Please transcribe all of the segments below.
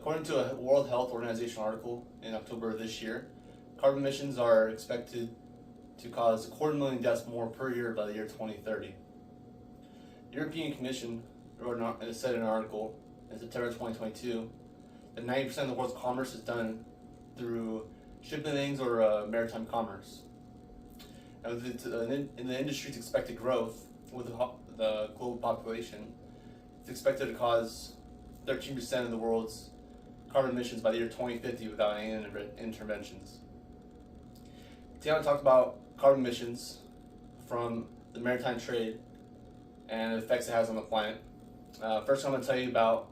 According to a World Health Organization article in October of this year, carbon emissions are expected to cause 250,000 deaths more per year by the year 2030. The European Commission said in an article in September 2022 that 90% of the world's commerce is done through shipping lanes or maritime commerce. And in the industry's expected growth with the global population, it's expected to cause 13% of the world's carbon emissions by the year 2050 without any interventions. Today I want to talk about carbon emissions from the maritime trade and the effects it has on the planet. First, I'm going to tell you about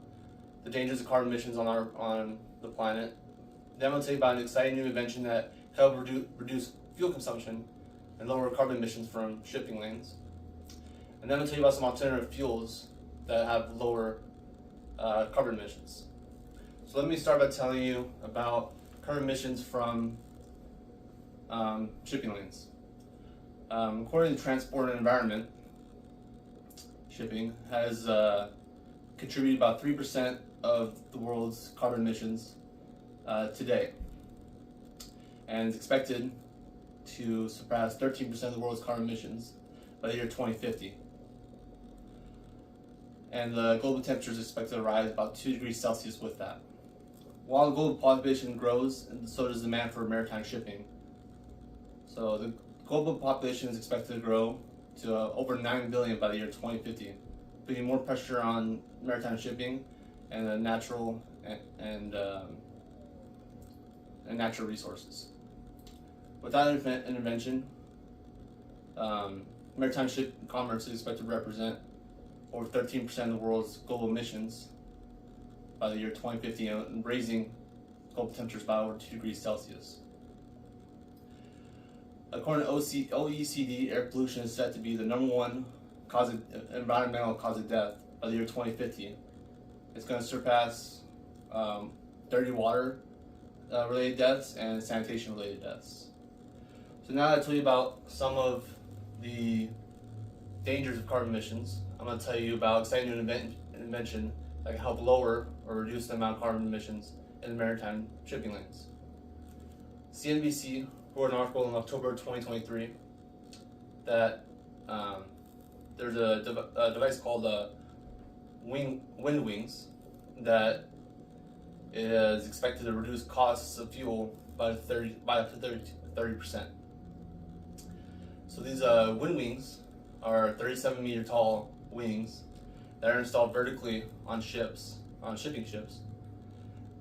the dangers of carbon emissions on the planet. Then I'm going to tell you about an exciting new invention that can help reduce fuel consumption and lower carbon emissions from shipping lanes. And then I'm going to tell you about some alternative fuels that have lower carbon emissions. So let me start by telling you about carbon emissions from shipping lanes. According to Transport and Environment, shipping has contributed about 3% of the world's carbon emissions today, and is expected to surpass 13% of the world's carbon emissions by the year 2050. And the global temperature is expected to rise about 2 degrees Celsius with that. While the global population grows, and so does demand for maritime shipping. So the global population is expected to grow to over 9 billion by the year 2050, putting more pressure on maritime shipping and the natural and natural resources. Without intervention, maritime ship commerce is expected to represent over 13% of the world's global emissions by the year 2050, and raising global temperatures by over 2 degrees Celsius. According to OECD, air pollution is set to be the #1 environmental cause of death by the year 2050. It's going to surpass dirty water related deaths and sanitation related deaths. So now that I told you about some of the dangers of carbon emissions, I'm going to tell you about exciting new invention that can help lower or reduce the amount of carbon emissions in the maritime shipping lanes. CNBC wrote an article in October 2023 that there's a device called wind wings that is expected to reduce costs of fuel by up to 30%. So these wind wings are 37-meter tall wings that are installed vertically on shipping ships,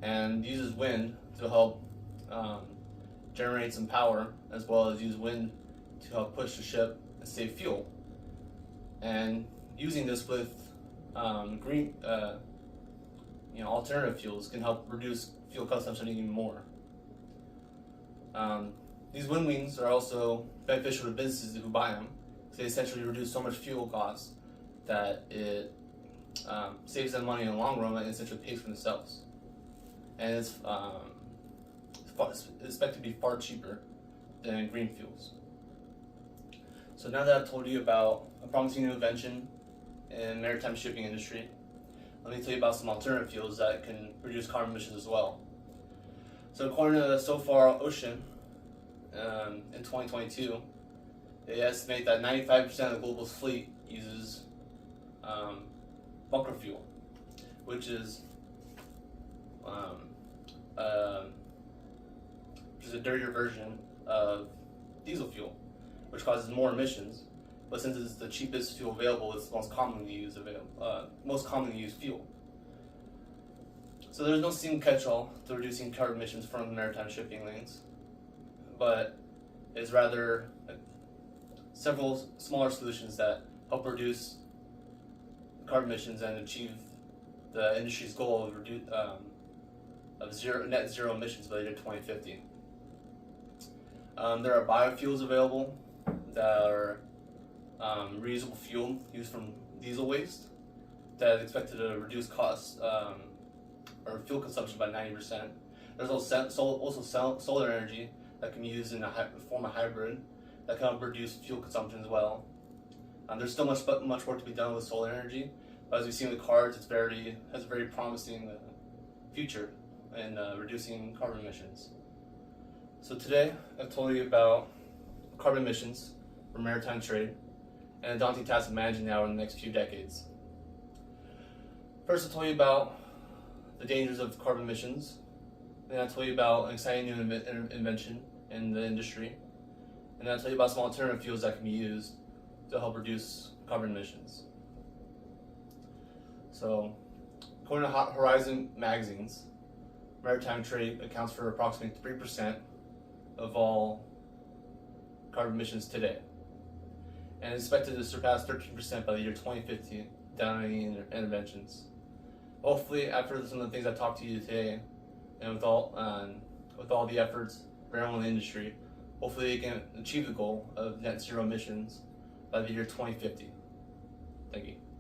and uses wind to help generate some power, as well as use wind to help push the ship and save fuel. And using this with green, alternative fuels can help reduce fuel consumption even more. These wind wings are also beneficial to businesses who buy them, because they essentially reduce so much fuel costs that it saves them money in the long run and essentially pays for themselves. And it's expected to be far cheaper than green fuels. So now that I've told you about a promising new invention in the maritime shipping industry, let me tell you about some alternative fuels that can reduce carbon emissions as well. So according to the SOFAR Ocean, in 2022, they estimate that 95% of the global fleet uses bunker fuel, which is a dirtier version of diesel fuel, which causes more emissions. But since it's the cheapest fuel available, it's the most commonly used fuel. So there's no single catch-all to reducing carbon emissions from maritime shipping lanes, but it's rather several smaller solutions that help reduce carbon emissions and achieve the industry's goal of net zero emissions by the year 2050. There are biofuels available that are reusable fuel used from diesel waste that is expected to reduce costs or fuel consumption by 90%. There's also solar energy that can be used in a form of hybrid that can help reduce fuel consumption as well. There's still much work to be done with solar energy, but as we see in the cards, it has very promising future in reducing carbon emissions. So today I've told you about carbon emissions for maritime trade and a daunting task of managing now in the next few decades. First, I'll tell you about the dangers of carbon emissions. Then I'll tell you about an exciting new invention in the industry. And then I'll tell you about some alternative fuels that can be used to help reduce carbon emissions. So, according to Horizon magazines, maritime trade accounts for approximately 3% of all carbon emissions today, and is expected to surpass 13% by the year 2050 without any interventions. Hopefully, after some of the things I talked to you today, and with all the efforts of everyone in the industry, hopefully they can achieve the goal of net zero emissions by the year 2050. Thank you.